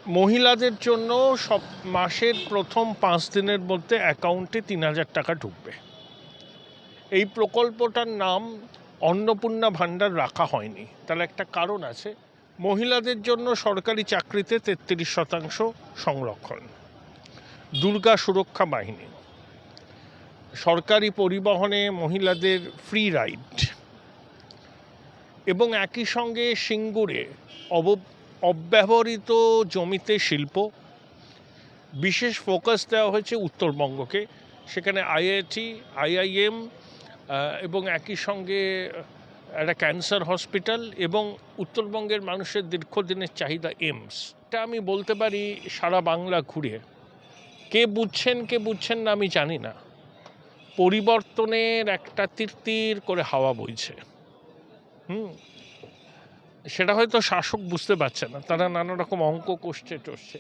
মহিলাদের জন্য সব মাসের প্রথম 5 দিনের মধ্যে অ্যাকাউন্টে ৩,০০০ টাকা ঢুকবে। এই প্রকল্পটার নাম অন্নপূর্ণা ভাণ্ডার রাখা হয়নি, তার একটা কারণ আছে। মহিলাদের জন্য সরকারি চাকরিতে ৩৩% সংরক্ষণ, দুর্গা সুরক্ষা বাহিনী, সরকারি পরিবহনে মহিলাদের ফ্রি রাইড এবং একই সঙ্গে সিঙ্গুরে অব্যবহৃত জমিতে শিল্প, বিশেষ ফোকাস দেওয়া হয়েছে উত্তরবঙ্গকে। সেখানে আইআইটি, আইআইএম এবং একই সঙ্গে একটা ক্যান্সার হসপিটাল এবং উত্তরবঙ্গের মানুষের দীর্ঘদিনের চাহিদা এইমস। এটা আমি বলতে পারি সারা বাংলা ঘুরে, কে বুঝছেন না আমি জানি না, পরিবর্তনের একটা তিরতির করে হাওয়া বইছে। সেটা হয়তো শাসক বুঝতে পারছে না, তারা নানা রকম অঙ্ক টসছে।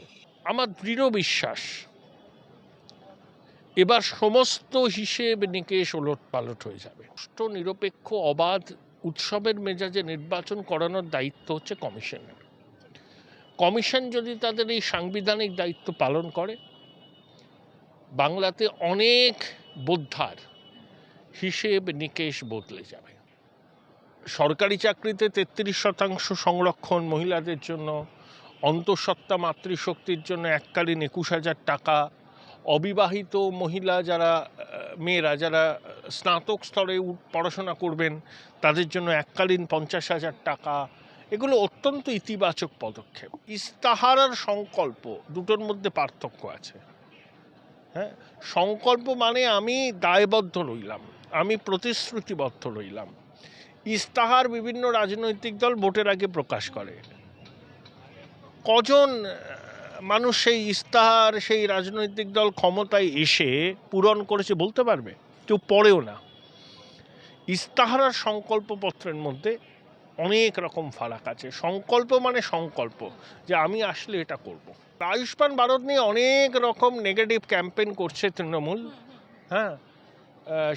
আমার দৃঢ় বিশ্বাস এবার সমস্ত হিসেব নিকেশ ওলট পালট হয়ে যাবে। সুষ্ঠু, নিরপেক্ষ, অবাধ, উৎসবের মেজাজে নির্বাচন করানোর দায়িত্ব হচ্ছে কমিশনের। কমিশন যদি তাদের এই সাংবিধানিক দায়িত্ব পালন করে, বাংলাতে অনেক বোদ্ধার হিসেব নিকেশ বদলে যাবে। সরকারি চাকরিতে 33% সংরক্ষণ মহিলাদের জন্য, অন্তঃসত্ত্বা মাতৃশক্তির জন্য এককালীন 21,000 টাকা, অবিবাহিত মহিলা যারা মেয়েরা যারা স্নাতক স্তরে পড়াশোনা করবেন তাদের জন্য এককালীন 50,000 টাকা। এগুলো অত্যন্ত ইতিবাচক পদক্ষেপ। ইস্তাহার আর সংকল্প দুটোর মধ্যে পার্থক্য আছে। হ্যাঁ, সংকল্প মানে আমি দায়বদ্ধ রইলাম, আমি প্রতিশ্রুতিবদ্ধ রইলাম। ইস্তাহার বিভিন্ন রাজনৈতিক দল ভোটের আগে প্রকাশ করে। কজন মানুষ সেই ইস্তাহার সেই রাজনৈতিক দল ক্ষমতায় এসে পূরণ করেছে বলতে পারবে? কেউ পড়েও না। ইস্তাহার আর সংকল্পপত্রের মধ্যে অনেক রকম ফারাক আছে। সংকল্প মানে সংকল্প যে আমি আসলে এটা করব। আয়ুষ্মান ভারত নিয়ে অনেক রকম নেগেটিভ ক্যাম্পেইন করছে তৃণমূল। হ্যাঁ,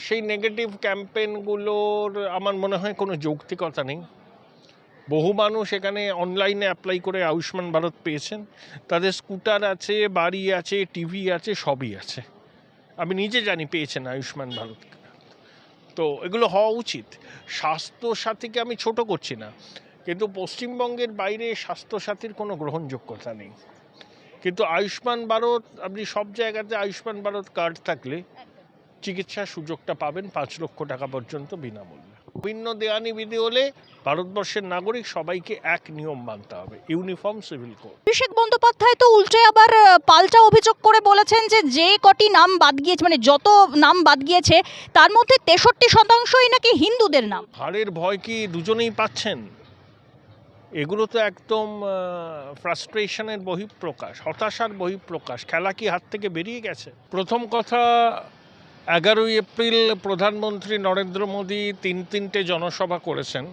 সেই নেগেটিভ ক্যাম্পেইনগুলোর আমার মনে হয় কোনো যৌক্তিকতা নেই। বহু মানুষ এখানে অনলাইনে অ্যাপ্লাই করে আয়ুষ্মান ভারত পেয়েছেন, তাদের স্কুটার আছে, বাড়ি আছে, টিভি আছে, সবই আছে। আমি নিজে জানি পেয়েছেন আয়ুষ্মান ভারত। তো এগুলো হওয়া উচিত। স্বাস্থ্যসাথীকে আমি ছোট করছি না, কিন্তু পশ্চিমবঙ্গের বাইরে স্বাস্থ্যসাথীর কোনো গ্রহণযোগ্যতা নেই। কিন্তু আয়ুষ্মান ভারত, আপনি সব জায়গাতে আয়ুষ্মান ভারত কার্ড থাকলে চিকিৎসার সুযোগটা পাবেন 5 লক্ষ টাকা পর্যন্ত বিনামূল্যে। ভিন্ন দেওয়ানি বিধি হলে ভারতবর্ষের নাগরিক সবাইকে এক নিয়ম মানতে হবে, uniform civil code. Abhishek Bandyopadhyay তো উল্টে আবার পাল্টা অভিযোগ করে বলেছেন যে কটি নাম বাদ গিয়েছে, মানে যত নাম বাদ গিয়েছে তার মধ্যে 63%ই নাকি হিন্দুদের নাম। হারের ভয় কি দুজনেই পাচ্ছেন? এগুলো তো একদম ফ্রাস্ট্রেশনের বহিঃপ্রকাশ, হতাশার বহিঃপ্রকাশ। খেলা কি হাত থেকে বেরিয়ে গেছে? প্রথম কথা, 11ই এপ্রিল প্রধানমন্ত্রী নরেন্দ্র মোদী তিনটে জনসভা করেছেন।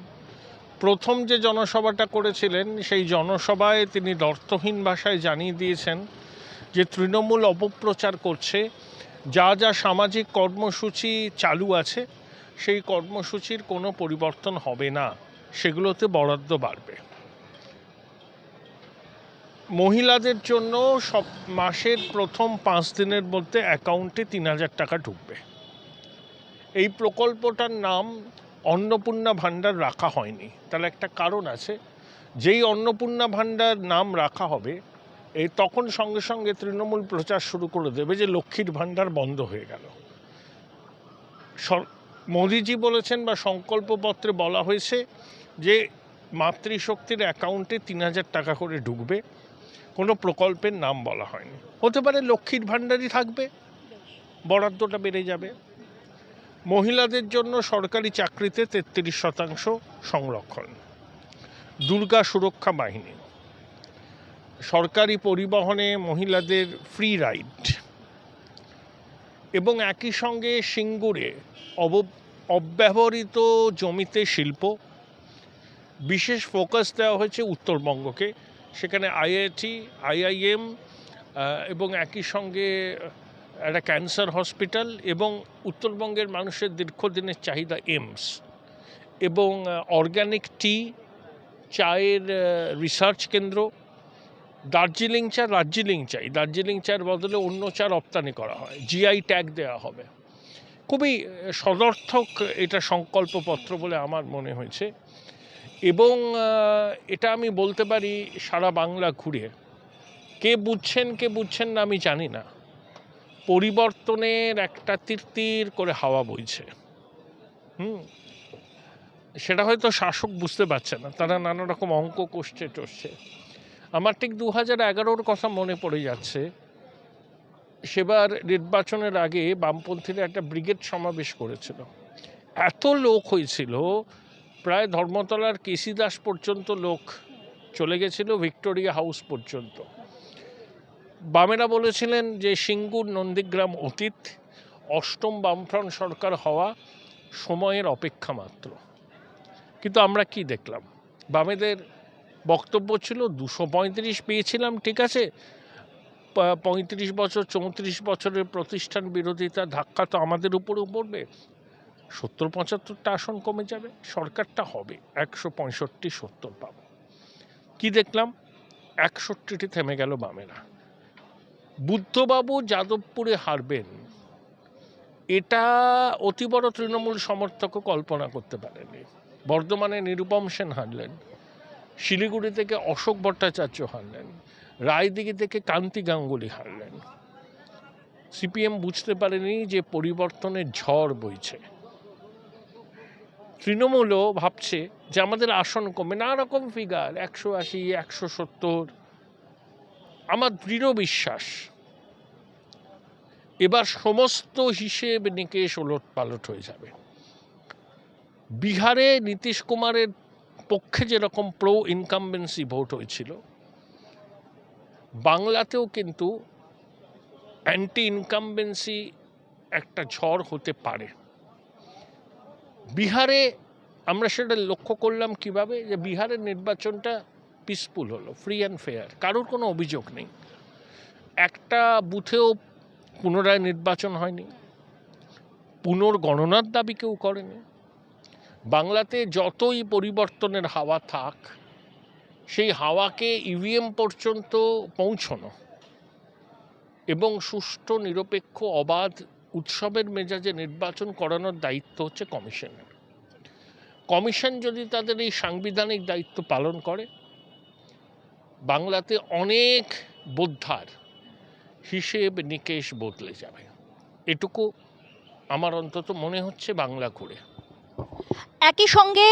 প্রথম যে জনসভাটা করেছিলেন সেই জনসভায় তিনি অর্থহীন ভাষায় জানিয়ে দিয়েছেন যে তৃণমূল অপপ্রচার করছে, যা যা সামাজিক কর্মসূচি চালু আছে সেই কর্মসূচির কোনো পরিবর্তন হবে না, সেগুলোতে বরাদ্দ বাড়বে। মহিলাদের জন্য সব মাসের প্রথম 5 দিনের মধ্যে অ্যাকাউন্টে ৩,০০০ টাকা ঢুকবে। এই প্রকল্পটার নাম অন্নপূর্ণা ভাণ্ডার রাখা হয়নি, তার একটা কারণ আছে। যেই অন্নপূর্ণা ভাণ্ডার নাম রাখা হবে, তখন সঙ্গে সঙ্গে তৃণমূল প্রচার শুরু করে দেবে যে লক্ষ্মীর ভাণ্ডার বন্ধ হয়ে গেল। মোদিজি বলেছেন বা সংকল্পপত্রে বলা হয়েছে যে মাতৃশক্তির অ্যাকাউন্টে ৩,০০০ টাকা করে ঢুকবে, কোনো প্রকল্পের নাম বলা হয়নি। হতে পারে লক্ষ্মীর ভাণ্ডারই থাকবে, বরাদ্দটা বেড়ে যাবে। মহিলাদের জন্য সরকারি চাকরিতে 33% সংরক্ষণ, দুর্গা সুরক্ষা বাহিনী, সরকারি পরিবহনে মহিলাদের ফ্রি রাইড এবং একই সঙ্গে সিঙ্গুরে অব্যবহৃত জমিতে শিল্প, বিশেষ ফোকাস দেওয়া হয়েছে উত্তরবঙ্গকে। সেখানে আইআইটি, আইআইএম এবং একই সঙ্গে একটা ক্যান্সার হসপিটাল এবং উত্তরবঙ্গের মানুষের দীর্ঘদিনের চাহিদা এইমস এবং অর্গ্যানিক টি, চায়ের রিসার্চ কেন্দ্র, দার্জিলিং চাই, দার্জিলিং চার বদলে অন্য চা রপ্তানি করা হয়, জিআই ট্যাগ দেওয়া হবে। খুবই সদর্থক এটা সংকল্পপত্র বলে আমার মনে হয়েছে। এবং এটা আমি বলতে পারি সারা বাংলা ঘুরে, কে বুঝছেন না আমি জানি না, পরিবর্তনের একটা তিরতির করে হাওয়া বইছে। সেটা হয়তো শাসক বুঝতে পারছে না, তারা নানা রকম অঙ্ক টসছে। আমার ঠিক 2011-র কথা মনে পড়ে যাচ্ছে। সেবার নির্বাচনের আগে বামপন্থীরা একটা ব্রিগেড সমাবেশ করেছিল, এত লোক হয়েছিল, প্রায় ধর্মতলার কেসি দাস পর্যন্ত লোক চলে গেছিল, ভিক্টোরিয়া হাউস পর্যন্ত। বামেরা বলেছিলেন যে সিঙ্গুর নন্দীগ্রাম অতীত, অষ্টম বামফ্রন্ট সরকার হওয়া সময়ের অপেক্ষা মাত্র। কিন্তু আমরা কি দেখলাম? বামেদের বক্তব্য ছিল 235 পেয়েছিলাম, ঠিক আছে, 35 বছর 34 বছরের প্রতিষ্ঠান বিরোধিতা ধাক্কা তো আমাদের উপরেও পড়বে, 70-75টা আসন কমে যাবে, সরকারটা হবে 165-70 পাবো। কি দেখলাম? 61টি থেমে গেল বামেরা। বুদ্ধবাবু যাদবপুরে হারবেন এটা অতি বড় তৃণমূল সমর্থকও কল্পনা করতে পারেনি। বর্ধমানে নিরুপম সেন হারলেন, শিলিগুড়ি থেকে অশোক ভট্টাচার্য হারলেন, রায়দিঘি থেকে কান্তি গাঙ্গুলি হারলেন। সিপিএম বুঝতে পারেনি যে পরিবর্তনের ঝড় বইছে। তৃণমূলও ভাবছে যে আমাদের আসন কমে, নানা রকম ফিগার, 180, 170। আমার দৃঢ় বিশ্বাস এবার সমস্ত হিসেব নিকেশ ওলটপালট হয়ে যাবে। বিহারে নীতিশ কুমারের পক্ষে যেরকম প্রো ইনকামবেন্সি ভোট হয়েছিল, বাংলাতেও কিন্তু অ্যান্টি ইনকামবেন্সি একটা ঝড় হতে পারে। বিহারে আমরা সেটা লক্ষ্য করলাম কিভাবে, যে বিহারের নির্বাচনটা পিসফুল হলো, ফ্রি অ্যান্ড ফেয়ার, কারোর কোনো অভিযোগ নেই। একটা বুথেও পুনরায় নির্বাচন হয়নি, পুনর্গণনার দাবি কেউ করেনি। বাংলাতে যতই পরিবর্তনের হাওয়া থাক, সেই হাওয়াকে ইভিএম পর্যন্ত পৌঁছানো এবং সুষ্ঠু নিরপেক্ষ অবাধ উৎসবের মেজাজে নির্বাচন করানোর দায়িত্ব হচ্ছে কমিশনের। কমিশন যদি তাদের এই সাংবিধানিক দায়িত্ব পালন করে, বাংলাতে অনেক বোদ্ধার হিসেব নিকেশ বদলে যাবে। এটুকু আমার অন্তত মনে হচ্ছে বাংলা ঘুরে। একই সঙ্গে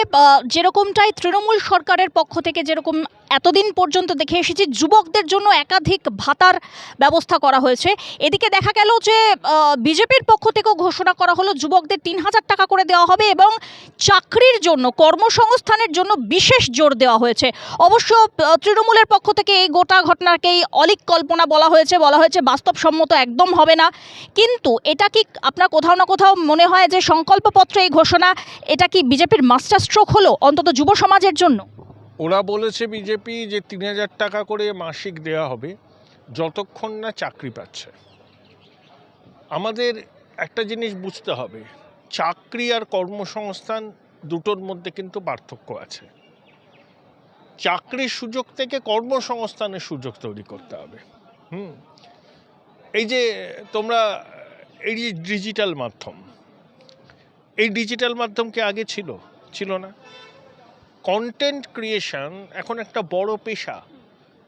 যেরকমটাই তৃণমূল সরকারের পক্ষ থেকে যেরকম এতদিন পর্যন্ত দেখে এসেছি, যুবকদের জন্য একাধিক ভাতার ব্যবস্থা করা হয়েছে। এদিকে দেখা গেল যে বিজেপির পক্ষ থেকেও ঘোষণা করা হলো যুবকদের 3,000 টাকা করে দেওয়া হবে এবং চাকরির জন্য, কর্মসংস্থানের জন্য বিশেষ জোর দেওয়া হয়েছে। অবশ্য তৃণমূলের পক্ষ থেকে এই গোটা ঘটনাকেই অলীক কল্পনা বলা হয়েছে বাস্তবসম্মত একদম হবে না। কিন্তু এটা কি আপনার কোথাও না কোথাও মনে হয় যে সংকল্পপত্রে এই ঘোষণা, এটা কি বিজেপির মাস্টার স্ট্রোক হলো অন্তত যুব সমাজের জন্য? ওরা বলেছে বিজেপি যে 3,000 টাকা করে মাসিক দেওয়া হবে যতক্ষণ না চাকরি পাচ্ছে। আমাদের একটা জিনিস বুঝতে হবে, চাকরি আর কর্মসংস্থান দুটোর মধ্যে কিন্তু পার্থক্য আছে। চাকরির সুযোগ থেকে কর্মসংস্থানের সুযোগ তৈরি করতে হবে। এই যে তোমরা এই যে ডিজিটাল মাধ্যম, এই ডিজিটাল মাধ্যম কি আগে ছিল না? কন্টেন্ট ক্রিয়েশন এখন একটা বড় পেশা।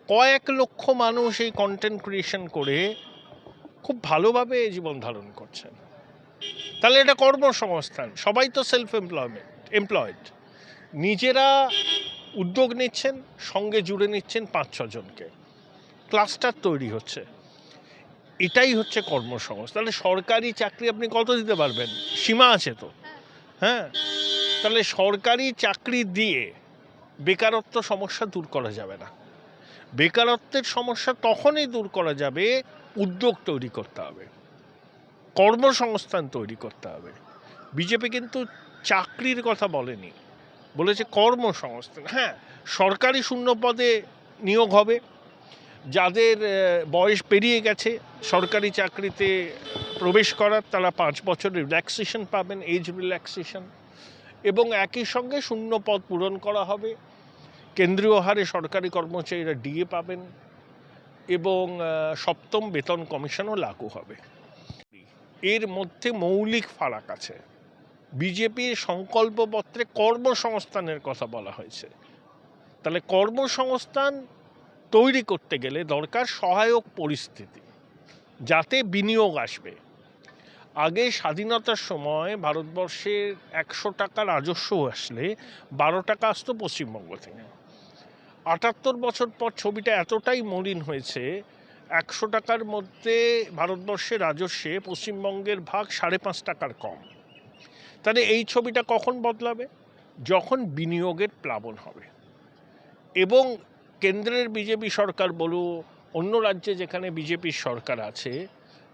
কয়েক লক্ষ মানুষ এই কন্টেন্ট ক্রিয়েশন করে খুব ভালোভাবে জীবন ধারণ করছেন। তাহলে এটা কর্মসংস্থান। সবাই তো সেলফ এমপ্লয়েড, নিজেরা উদ্যোগ নিচ্ছেন, সঙ্গে জুড়ে নিচ্ছেন 5-6 জনকে, ক্লাস্টার তৈরি হচ্ছে। এটাই হচ্ছে কর্মসংস্থান। তাহলে সরকারি চাকরি আপনি কত দিতে পারবেন? সীমা আছে তো। হ্যাঁ, তাহলে সরকারি চাকরি দিয়ে বেকারত্ব সমস্যা দূর করা যাবে না। বেকারত্বের সমস্যা তখনই দূর করা যাবে, উদ্যোগ তৈরি করতে হবে, কর্মসংস্থান তৈরি করতে হবে। বিজেপি কিন্তু চাকরির কথা বলেনি, বলেছে কর্মসংস্থান। হ্যাঁ, সরকারি শূন্য পদে নিয়োগ হবে, যাদের বয়স পেরিয়ে গেছে সরকারি চাকরিতে প্রবেশ করার, তারা 5 বছরের রিল্যাক্সেশন পাবেন, এজ রিল্যাক্সেশন। এবং একই সঙ্গে শূন্য পদ পূরণ করা হবে, কেন্দ্রীয় হারে সরকারি কর্মচারীরা ডিএ পাবেন, এবং সপ্তম বেতন কমিশনও লাগু হবে। এর মধ্যে মৌলিক ফারাক আছে। বিজেপির সংকল্পপত্রে কর্মসংস্থানের কথা বলা হয়েছে, তাহলে কর্মসংস্থান তৈরি করতে গেলে দরকার সহায়ক পরিস্থিতি, যাতে বিনিয়োগ আসবে। আগে স্বাধীনতার সময় ভারতবর্ষের 100 টাকা রাজস্ব আসলে 12 টাকা আসতো পশ্চিমবঙ্গ থেকে। 78 বছর পর ছবিটা এতটাই মলিন হয়েছে, 100 টাকার মধ্যে ভারতবর্ষের রাজস্বে পশ্চিমবঙ্গের ভাগ 5.5 টাকার কম। তাহলে এই ছবিটা কখন বদলাবে? যখন বিনিয়োগের প্লাবন হবে এবং কেন্দ্রের বিজেপি সরকার বলুন, অন্য রাজ্যে যেখানে বিজেপির সরকার আছে,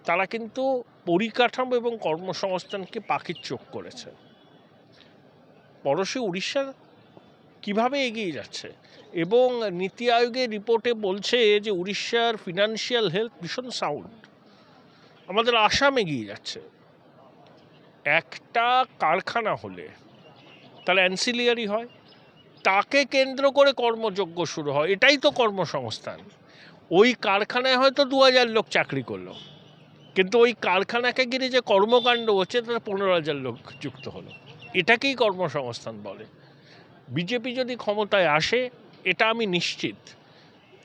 তারা কিন্তু পরিকাঠামো এবং কর্মসংস্থানকে পাখির চোখ করেছে। পড়োশী উড়িষ্যা কিভাবে এগিয়ে যাচ্ছে, এবং নীতি আয়োগের রিপোর্টে বলছে যে উড়িষ্যার ফিনান্সিয়াল হেলথ ভীষণ সাউন্ড। আমাদের আসাম এগিয়ে যাচ্ছে। একটা কারখানা হলে তাহলে অ্যান্সিলিয়ারি হয়, তাকে কেন্দ্র করে কর্মযজ্ঞ শুরু হয়, এটাই তো কর্মসংস্থান। ওই কারখানায় হয়তো 2000 লোক চাকরি করলো, কিন্তু ওই কারখানাকে ঘিরে যে কর্মকাণ্ড হচ্ছে তাতে 15,000 লোক যুক্ত হলো, এটাকেই কর্মসংস্থান বলে। বিজেপি যদি ক্ষমতায় আসে, এটা আমি নিশ্চিত,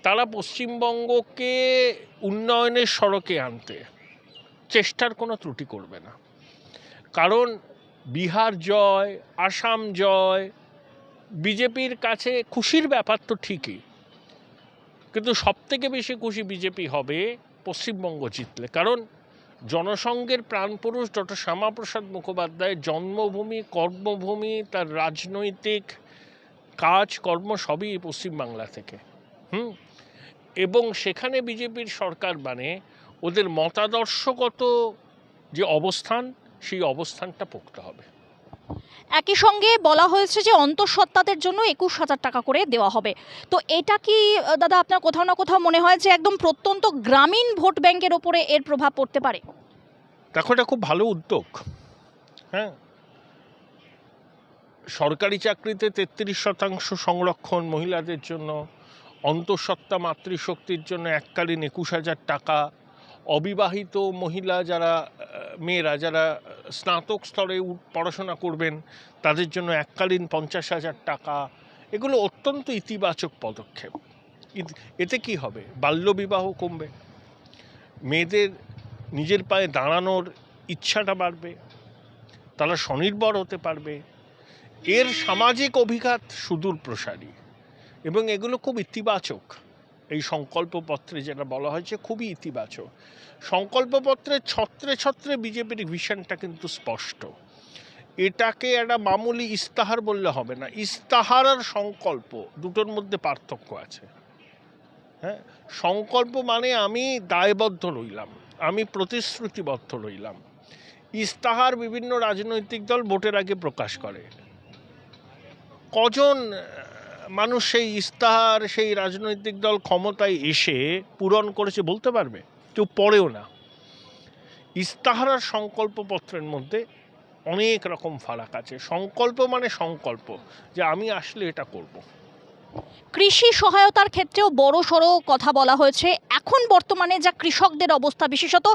তারা পশ্চিমবঙ্গকে উন্নয়নের সড়কে আনতে চেষ্টার কোনো ত্রুটি করবে না। কারণ বিহার জয়, আসাম জয় বিজেপির কাছে খুশির ব্যাপার তো ঠিকই, কিন্তু সবথেকে বেশি খুশি বিজেপি হবে পশ্চিমবঙ্গ জিতলে। কারণ জনসংঘের প্রাণপুরুষ ডক্টর শ্যামাপ্রসাদ মুখোপাধ্যায়ের জন্মভূমি, কর্মভূমি, তার রাজনৈতিক কাজ কর্ম সবই পশ্চিমবাংলা থেকে। এবং সেখানে বিজেপির সরকার মানে ওদের মতাদর্শগত যে অবস্থান, সেই অবস্থানটা পোক্ত হবে। একই সঙ্গে বলা হয়েছে যে অন্তঃসত্ত্বাদের জন্য 21,000 টাকা করে দেওয়া হবে। তো এটা কি দাদা আপনার কোথাও না কোথাও মনে হয় যে একদম প্রত্যন্ত গ্রামীণ ভোট ব্যাংকের ওপরে এর প্রভাব পড়তে পারে? দেখো, এটা খুব ভালো উদ্যোগ। হ্যাঁ, সরকারি চাকরিতে 33% সংরক্ষণ মহিলাদের জন্য, অন্তঃসত্ত্বা মাতৃশক্তির জন্য এককালীন 21,000 টাকা, অবিবাহিত মহিলা যারা মেয়েরা যারা স্নাতক স্তরে পড়াশোনা করবেন তাদের জন্য এককালীন 50,000 টাকা, এগুলো অত্যন্ত ইতিবাচক পদক্ষেপ। এতে কি হবে? বাল্যবিবাহ কমবে, মেয়েদের নিজের পায়ে দাঁড়ানোর ইচ্ছাটা বাড়বে, তারা স্বনির্ভর হতে পারবে। এর সামাজিক অভিঘাত সুদূর প্রসারী এবং এগুলো খুব ইতিবাচক। এই সংকল্পপত্রে যেটা বলা হয়েছে খুবই ইতিবাচক। সংকল্পপত্রের ছত্রে ছত্রে বিজেপির ভিশনটা কিন্তু স্পষ্ট। এটাকে একটা মামুলি ইস্তাহার বললে হবে না। ইস্তাহার আর সংকল্প দুটোর মধ্যে পার্থক্য আছে। হ্যাঁ, সংকল্প মানে আমি দায়বদ্ধ রইলাম, আমি প্রতিশ্রুতিবদ্ধ রইলাম। ইস্তাহার বিভিন্ন রাজনৈতিক দল ভোটের আগে প্রকাশ করে। কজন মানুষ সেই ইস্তাহার সেই রাজনৈতিক দল ক্ষমতায় এসে পূরণ করেছে বলতে পারবে? কেউ পড়েও না। ইস্তাহার আর সংকল্পপত্রের মধ্যে অনেক রকম ফারাক আছে। সংকল্প মানে সংকল্প যে আমি আসলে এটা করব। কৃষি সহায়তার ক্ষেত্রেও বড় সড়ো কথা বলা হয়েছে। এখন বর্তমানে যা কৃষকদের অবস্থা, বিশেষত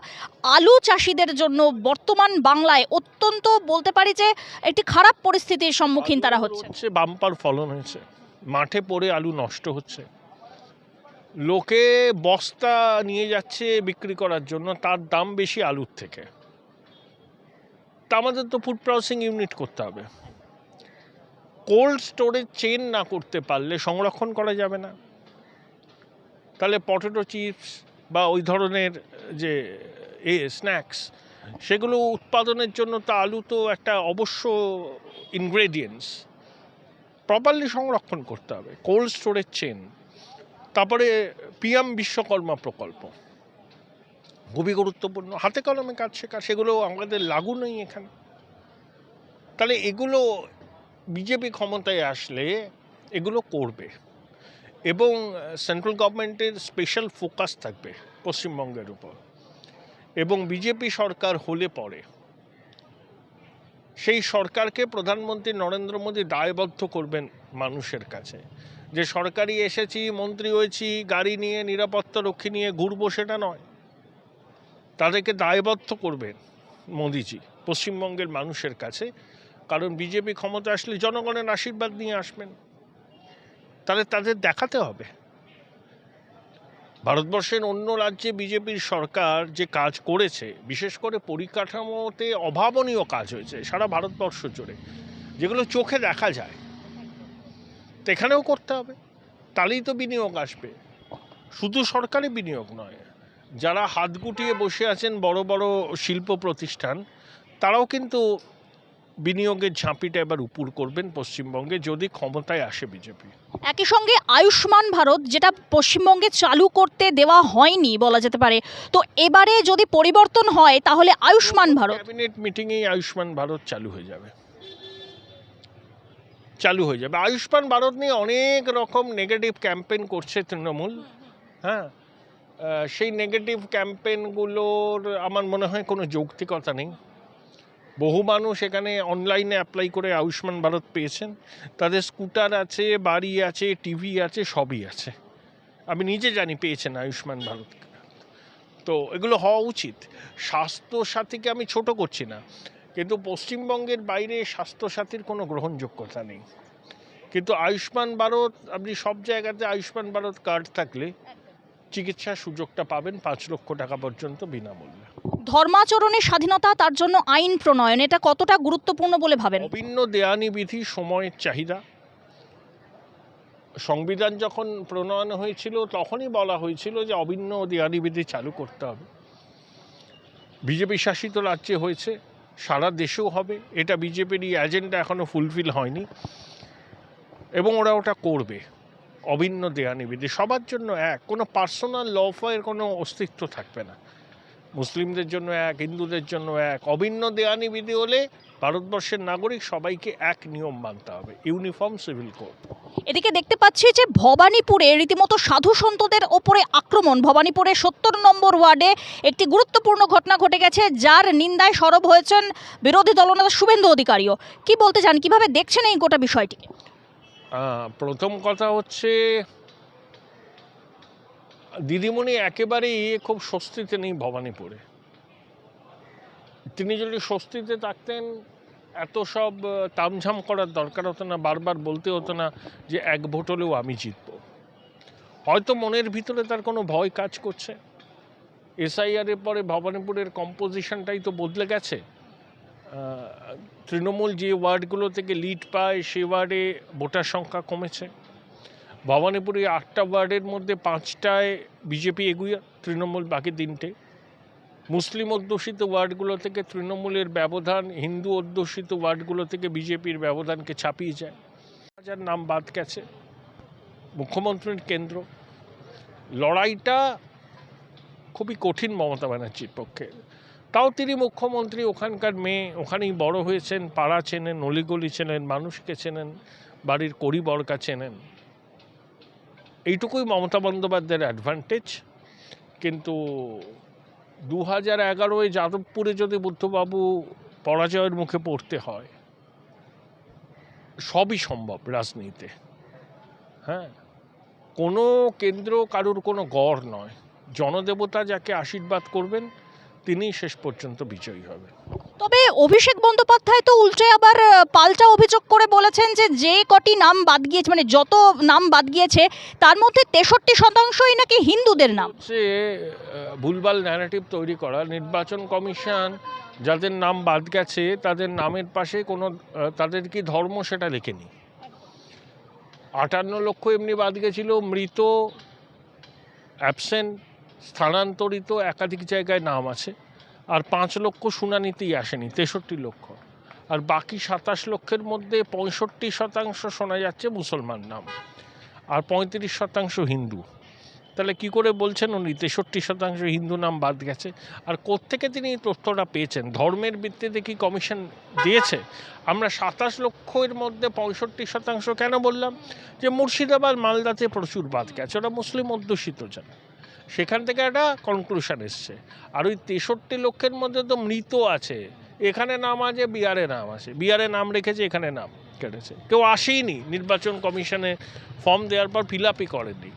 আলু চাষিদের জন্য বর্তমান বাংলায় অত্যন্ত বলতে পারি যে একটি খারাপ পরিস্থিতির সম্মুখীন তারা হচ্ছে। বাম্পার ফলন হয়েছে, মাঠে পড়ে আলু নষ্ট হচ্ছে, লোকে বস্তা নিয়ে যাচ্ছে বিক্রি করার জন্য, তার দাম বেশি আলুর থেকে। তা আমাদের তো ফুড প্রসেসিং ইউনিট করতে হবে। কোল্ড স্টোরেজ চেন না করতে পারলে সংরক্ষণ করা যাবে না। তাহলে পটেটো চিপস বা ওই ধরনের যে স্ন্যাক্স, সেগুলো উৎপাদনের জন্য তো আলু তো একটা অবশ্য ইনগ্রেডিয়েন্টস, প্রপারলি সংরক্ষণ করতে হবে। কোল্ড স্টোরেজ চেন, তারপরে পিএম বিশ্বকর্মা প্রকল্প খুবই গুরুত্বপূর্ণ। হাতে কলমে কাজ শেখা, সেগুলো আমাদের লাগু নেই এখানে। তাহলে এগুলো বিজেপি ক্ষমতায় আসলে এগুলো করবে এবং সেন্ট্রাল গভর্নমেন্টের স্পেশাল ফোকাস থাকবে পশ্চিমবঙ্গের উপর। এবং বিজেপি সরকার হলে পরে সেই সরকারকে প্রধানমন্ত্রী নরেন্দ্র মোদী দায়বদ্ধ করবেন মানুষের কাছে যে সরকারি এসেছি, মন্ত্রী হয়েছি, গাড়ি নিয়ে নিরাপত্তা রক্ষী নিয়ে ঘুরবো সেটা নয়। তাদেরকে দায়বদ্ধ করবেন মোদিজি পশ্চিমবঙ্গের মানুষের কাছে, কারণ বিজেপি ক্ষমতা আসলে জনগণের আশীর্বাদ নিয়ে আসবেন। তাহলে তাদের দেখাতে হবে ভারতবর্ষের অন্য রাজ্যে বিজেপির সরকার যে কাজ করেছে, বিশেষ করে পরিকাঠামোতে অভাবনীয় কাজ হয়েছে সারা ভারতবর্ষ জুড়ে, যেগুলো চোখে দেখা যায়, তো এখানেও করতে হবে। তাহলেই তো বিনিয়োগ আসবে। শুধু সরকারি বিনিয়োগ নয়, যারা হাত গুটিয়ে বসে আছেন বড় বড় শিল্প প্রতিষ্ঠান, তারাও কিন্তু বিনিয়োগের ঝাঁপিটা এবার উপুর করবেন পশ্চিমবঙ্গে যদি ক্ষমতায় আসে বিজেপি। একই সঙ্গে আয়ুষ্মান ভারত, যেটা পশ্চিমবঙ্গে চালু করতে দেওয়া হয়নি বলা যেতে পারে, তো এবারে যদি পরিবর্তন হয় তাহলে আয়ুষ্মান ভারত ক্যাবিনেট মিটিংয়েই আয়ুষ্মান ভারত চালু হয়ে যাবে। আয়ুষ্মান ভারত নিয়ে অনেক রকম নেগেটিভ ক্যাম্পেইন করছে তৃণমূল। হ্যাঁ, সেই নেগেটিভ ক্যাম্পেইনগুলোর আমার মনে হয় কোনো যৌক্তিকতা নেই। বহু মানুষ এখানে অনলাইনে অ্যাপ্লাই করে আয়ুষ্মান ভারত পেয়েছেন, তাদের স্কুটার আছে, বাড়ি আছে, টিভি আছে, সবই আছে। আমি নিজে জানি পেয়েছেন আয়ুষ্মান ভারত। তো এগুলো হওয়া উচিত। স্বাস্থ্যসাথীকে আমি ছোট করছি না, কিন্তু পশ্চিমবঙ্গের বাইরে স্বাস্থ্যসাথীর কোনো গ্রহণযোগ্যতা নেই। কিন্তু আয়ুষ্মান ভারত, আপনি সব জায়গাতে আয়ুষ্মান ভারত কার্ড থাকলে চিকিৎসার সুযোগটা পাবেন 5 লক্ষ টাকা পর্যন্ত বিনামূল্যে। ধর্মাচরণের স্বাধীনতা, তার জন্য আইন প্রণয়ন, এটা কতটা গুরুত্বপূর্ণ বলে ভাবেন? অভিন্ন দেয়ানি বিধি সময়ের চাহিদা। সংবিধান যখন প্রণয়ন হয়েছিল তখনই বলা হয়েছিল যে অভিন্ন দেয়ানি বিধি চালু করতে হবে। বিজেপি শাসিত রাজ্যে হয়েছে, সারা দেশেও হবে। এটা বিজেপির এজেন্ডা এখনও ফুলফিল হয়নি এবং ওরা ওটা করবে। অভিন্ন দেয়ানি বিধি সবার জন্য এক, কোনো পার্সোনাল লফয়ের কোনো অস্তিত্ব থাকবে না। মুসলিমদের জন্য এক, হিন্দুদের জন্য এক। অভিন্ন দেয়ানি বিধি হলে ভারতবর্ষের নাগরিক সবাইকে এক নিয়ম মানতে হবে, ইউনিফর্ম সিভিল কোড। এদিকে দেখতে পাচ্ছি যে ভবানীপুরে রীতিমতো সাধু সন্তদের ওপরে আক্রমণ। ভবানীপুরে 70 নম্বর ওয়ার্ডে একটি গুরুত্বপূর্ণ ঘটনা ঘটে গেছে, যার নিন্দায় সরব হয়েছেন বিরোধী দলনেতা শুভেন্দু অধিকারীও। কি বলতে চান, কিভাবে দেখছেন এই গোটা বিষয়টিকে? প্রথম কথা হচ্ছে, দিদিমণি একেবারেই খুব স্বস্তিতে নেই ভবানীপুরে। তিনি যদি স্বস্তিতে থাকতেন এত সব তামঝাম করার দরকার হতো না, বারবার বলতে হতো না যে 1 ভোট হলেও আমি জিতব। হয়তো মনের ভিতরে তার কোনো ভয় কাজ করছে। এসআইআরের পরে ভবানীপুরের কম্পোজিশনটাই তো বদলে গেছে। তৃণমূল যে ওয়ার্ডগুলো থেকে লিড পায় সে ওয়ার্ডে ভোটার সংখ্যা কমেছে। ভবানীপুরে 8টা ওয়ার্ডের মধ্যে 5টায় বিজেপি এগুয়ে, তৃণমূল বাকি 3টে। মুসলিম অধ্যুষিত ওয়ার্ডগুলো থেকে তৃণমূলের ব্যবধান হিন্দু অধ্যুষিত ওয়ার্ডগুলো থেকে বিজেপির ব্যবধানকে ছাপিয়ে যায়। হাজার নাম বাদ গেছে। মুখ্যমন্ত্রীর কেন্দ্র, লড়াইটা খুবই কঠিন মমতা ব্যানার্জির পক্ষে। তাও তিনি মুখ্যমন্ত্রী, ওখানকার মেয়ে, ওখানেই বড় হয়েছেন, পাড়া চেনেন, অলিগলি চেনেন, মানুষকে চেনেন, বাড়ির কড়িবরকা চেনেন। এইটুকুই মমতা বন্দ্যোপাধ্যায়ের অ্যাডভান্টেজ। কিন্তু 2011-এ যাদবপুরে যদি বুদ্ধবাবু পরাজয়ের মুখে পড়তে হয়, সবই সম্ভব রাজনীতিতে। হ্যাঁ, কোনো কেন্দ্র কারুর কোনো গড় নয়। জনদেবতা যাকে আশীর্বাদ করবেন তিনি শেষ পর্যন্ত বিজয়ী হবেন। তবে অভিষেক বন্দ্যোপাধ্যায় তো উল্টে আবার পাল্টা অভিযোগ করে বলেছেন যে কটি নাম বাদ গিয়েছে, মানে যত নাম বাদ গিয়েছে তার মধ্যে 63%ই নাকি হিন্দুদের নাম। সে ভুলভাল ন্যারেটিভ তৈরি করা। নির্বাচন কমিশন যাদের নাম বাদ গেছে তাদের নামের পাশে কোনো তাদের কি ধর্ম সেটা লেখেনি। 58 লক্ষ এমনি বাদ গেছিল, মৃত, অ্যাবসেন্ট, স্থানান্তরিত একাধিক জায়গায় নাম আছে। আর 5 লক্ষ শুনানিতেই আসেনি, 63 লক্ষ। আর বাকি 27 লক্ষের মধ্যে 65% শোনা যাচ্ছে মুসলমান নাম, আর 35% হিন্দু। তাহলে কি করে বলছেন উনি 63% হিন্দু নাম বাদ গেছে? আর কোত্থেকে তিনি এই তথ্যটা পেয়েছেন? ধর্মের ভিত্তিতে কি কমিশন দিয়েছে? আমরা 27 লক্ষের মধ্যে 65% কেন বললাম? যে মুর্শিদাবাদ, মালদাতে প্রচুর বাদ গেছে, ওরা মুসলিম অধ্যুষিত জায়গা, সেখান থেকে একটা কনক্লুশন এসছে। আর ওই 63 লক্ষের মধ্যে তো মৃত আছে, এখানে নাম আছে, বিহারে নাম আছে, বিহারে নাম রেখেছে, এখানে নাম। কেটেছে, কেউ আসেইনি নির্বাচন কমিশনে ফর্ম দেওয়ার পর ফিল আপই করেনি।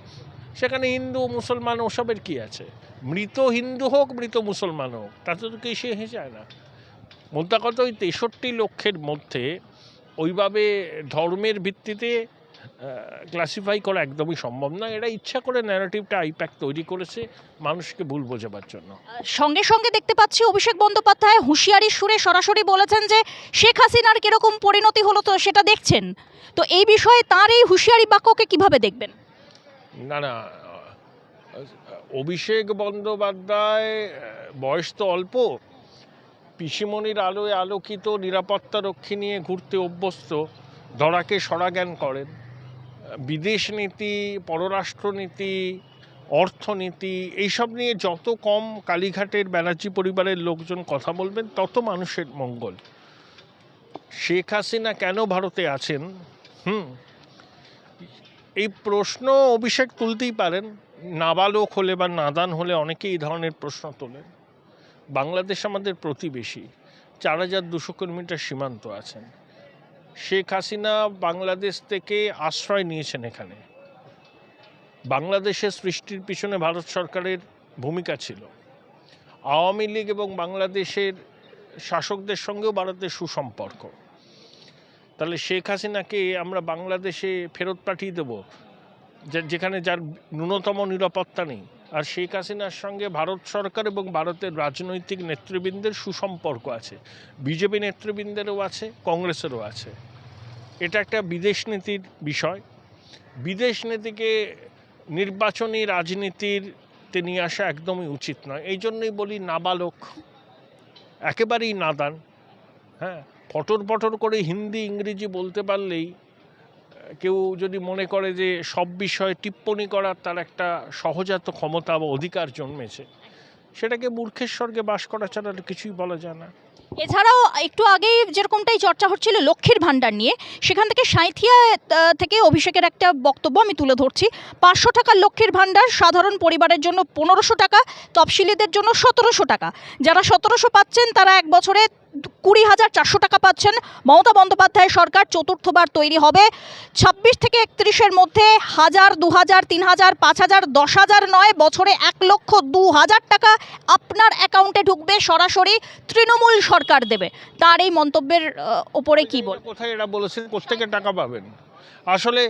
সেখানে হিন্দু মুসলমান ওসবের কি আছে? মৃত হিন্দু হোক মৃত মুসলমান হোক, তাতে তো কেউ সে যায় না। মোদ্দা কথা, ওই 63 লক্ষের মধ্যে ওইভাবে ধর্মের ভিত্তিতে ক্লাসিফাই করা একদমই সম্ভব না। এরা ইচ্ছা করে ন্যারেটিভটা আইপ্যাক তৈরি করেছে মানুষকে ভুল বোঝাবার জন্য। সঙ্গে সঙ্গে দেখতে পাচ্ছি অভিষেক বন্দ্যোপাধ্যায় হুঁশিয়ারির সুরে সরাসরি বলেছেন যে শেখ হাসিনার কিরকম পরিণতি হলো তো সেটা দেখছেন। তো এই বিষয়ে তার এই হুঁশিয়ারি বাক্যকে কিভাবে দেখবেন? না, অভিষেক বন্দ্যোপাধ্যায় বয়স তো অল্প, পিসিমণির আলোয় আলোকিত নিরাপত্তারক্ষী নিয়ে ঘুরতে অভ্যস্ত, ধরাকে সরাজ্ঞান করেন। বিদেশ নীতি, পররাষ্ট্রনীতি, অর্থনীতি এইসব নিয়ে যত কম কালীঘাটের ব্যানার্জি পরিবারের লোকজন কথা বলবেন তত মানুষের মঙ্গল। শেখ হাসিনা কেন ভারতে আছেন, এই প্রশ্ন অভিষেক তুলতেই পারেন। নাবালক হলে বা নাদান হলে অনেকেই এই ধরনের প্রশ্ন তোলেন। বাংলাদেশ আমাদের প্রতিবেশী, 4200 কিলোমিটার সীমান্ত আছেন। শেখ হাসিনা বাংলাদেশ থেকে আশ্রয় নিয়েছেন এখানে। বাংলাদেশের সৃষ্টির পিছনে ভারত সরকারের ভূমিকা ছিল। আওয়ামী লীগ এবং বাংলাদেশের শাসকদের সঙ্গেও ভারতের সুসম্পর্ক। তাহলে শেখ হাসিনাকে আমরা বাংলাদেশে ফেরত পাঠিয়ে দেব যেখানে যার ন্যূনতম নিরাপত্তা নেই? আর শেখ হাসিনার সঙ্গে ভারত সরকার এবং ভারতের রাজনৈতিক নেতৃবৃন্দের সুসম্পর্ক আছে, বিজেপি নেতৃবৃন্দেরও আছে, কংগ্রেসেরও আছে। এটা একটা বিদেশ নীতির বিষয়। বিদেশ নীতিকে নির্বাচনী রাজনীতিতে নিয়ে আসা একদমই উচিত নয়। এই জন্যই বলি নাবালক, একেবারেই নাদান। পটর পটর করে হিন্দি ইংরেজি বলতে পারলেই কেউ যদি মনে করে যে সব বিষয়ে টিপ্পনী করার তার একটা সহজাত ক্ষমতা বা অধিকার জন্মেছে, সেটাকে মূর্খের স্বর্গে বাস করা ছাড়া কিছুই বলা যায় না। এছাড়াও একটু আগেই যেরকমটাই চর্চা হচ্ছিল লক্ষ্মীর ভাণ্ডার নিয়ে, সেখান থেকে সাঁইথিয়া থেকে অভিষেকের একটা বক্তব্য আমি তুলে ধরছি। 500 টাকার লক্ষ্মীর ভাণ্ডার সাধারণ পরিবারের জন্য 1500 টাকা, তফসিলিদের জন্য 1700 টাকা। যারা 1700 পাচ্ছেন তারা এক বছরে 20,400 টাকা পাচ্ছেন। মমতা বন্দ্যোপাধ্যায় সরকার চতুর্থবার তৈরি হবে। 26 থেকে 31-এর মধ্যে 1000, 2000, 3000, 5000, 10,000 নয়, বছরে 1,02,000 টাকা আপনার অ্যাকাউন্টে ঢুকবে, সরাসরি তৃণমূল সরকার দেবে। তার এই মন্তব্যের ওপরে কি বল? কোথায় এরা বলেছে প্রত্যেকে টাকা পাবেন? আসলে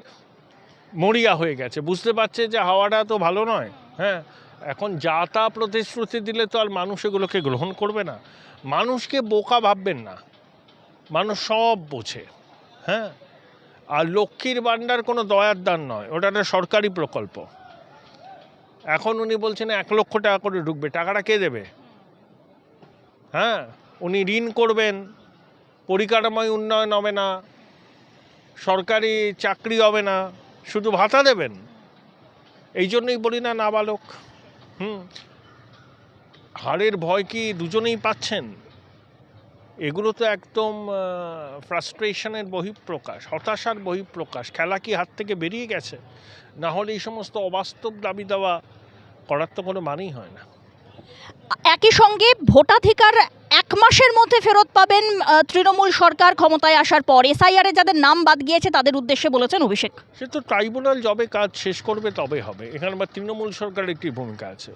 মরিয়া হয়ে গেছে, বুঝতে পারছে যে হাওয়াটা তো ভালো নয়। এখন যা তা প্রতিশ্রুতি দিলে তো আর মানুষ এগুলোকে গ্রহণ করবে না। মানুষকে বোকা ভাববেন না, মানুষ সব বোঝে। আর লক্ষ্মীর ভাণ্ডার কোনো দয়ার দান নয়, ওটা একটা সরকারি প্রকল্প। এখন উনি বলছেন 1 লক্ষ টাকা করে ঢুকবে, টাকাটা কে দেবে? উনি ঋণ করবেন, পরিকাঠামোয় উন্নয়ন হবে না, সরকারি চাকরি হবে না, শুধু ভাতা দেবেন। এই জন্যই বলি না নাবালক। হারের ভয় কি দুজনেই পাচ্ছেন? এগুলো তো একদম ফ্রাস্ট্রেশনের বহিঃপ্রকাশ, হতাশার বহিঃপ্রকাশ। খেলা কি হাত থেকে বেরিয়ে গেছে? না হলে এই সমস্ত অবাস্তব দাবি দেওয়া করার তো কোনো মানেই হয় না। একই সঙ্গে ভোটাধিকার 1 মাসের মধ্যে ফেরত পাবেন তৃণমূল সরকার ক্ষমতায় আসার পর। এসআইআরে যাদের নাম বাদ গিয়েছে তাদের উদ্দেশ্যে বলেছেন অভিষেক। সে তো ট্রাইব্যুনাল যবে কাজ শেষ করবে তবে হবে। এখানে আবার তৃণমূল সরকারের একটি ভূমিকা আছে।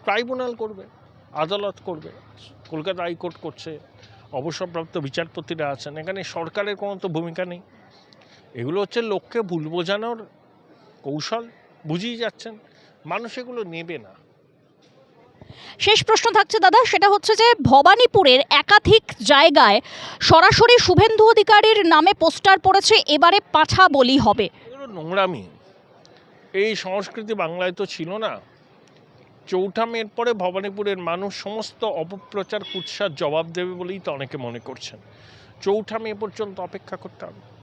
ট্রাইব্যুনাল করবে, আদালত করবে, কলকাতা হাইকোর্ট করছে, অবসরপ্রাপ্ত বিচারপতিরা আছেন। এখানে সরকারের কোনো তো ভূমিকা নেই। এগুলো হচ্ছে লোককে ভুল বোঝানোর কৌশল, বুঝিয়ে যাচ্ছেন। মানুষ এগুলো নেবে না। শেষ প্রশ্ন থাকছে দাদা, সেটা হচ্ছে যে ভবানীপুরের একাধিক জায়গায় সরাসরি শুভেন্দু অধিকারীর নামে পোস্টার পড়েছে, এবারে পাঁঠা বলি হবে। এগুলো নোংরামি। এই সংস্কৃতি বাংলায় তো ছিল না। 4ঠা মের পরে ভবানীপুরের মানুষ সমস্ত অপপ্রচার কুৎসার জবাব দেবে বলেই তো অনেকে মনে করছেন। 4ঠা মে পর্যন্ত অপেক্ষা করতে হবে।